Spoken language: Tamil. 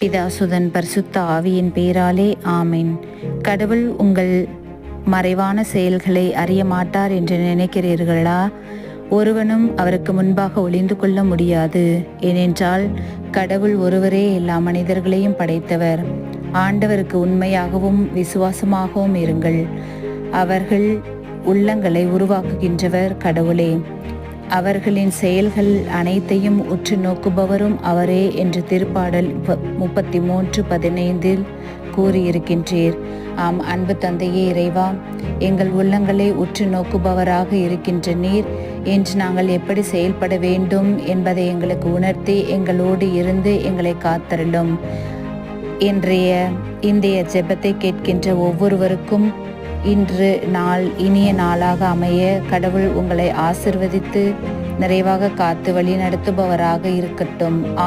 பிதாசுதன் பரிசுத்த ஆவியின் பேராலே ஆமென். கடவுள் உங்கள் மறைவான செயல்களை அறிய மாட்டார் என்று நினைக்கிறீர்களா? ஒருவனும் அவருக்கு முன்பாக ஒளிந்து கொள்ள முடியாது. ஏனென்றால் கடவுள் ஒருவரே எல்லா மனிதர்களையும் படைத்தவர். ஆண்டவருக்கு உண்மையாகவும் விசுவாசமாகவும் இருங்கள். அவர்கள் உள்ளங்களை உருவாக்குகின்றவர் கடவுளே. அவர்களின் செயல்கள் அனைத்தையும் உற்று நோக்குபவரும் அவரே என்று திருப்பாடல் 33:15 கூறியிருக்கின்றீர். ஆம், அன்பு தந்தையே இறைவா, எங்கள் உள்ளங்களை உற்று நோக்குபவராக இருக்கின்ற நீர் இன்று நாங்கள் எப்படி செயல்பட வேண்டும் என்பதை எங்களுக்கு உணர்த்தி எங்களோடு இருந்து எங்களை காத்தருளும். இன்றைய ஜெபத்தை கேட்கின்ற ஒவ்வொருவருக்கும் இன்று நாள் இனிய நாளாக அமைய கடவுள் உங்களை ஆசிர்வதித்து நிறைவாக காத்து வழி நடத்துபவராக இருக்கட்டும்.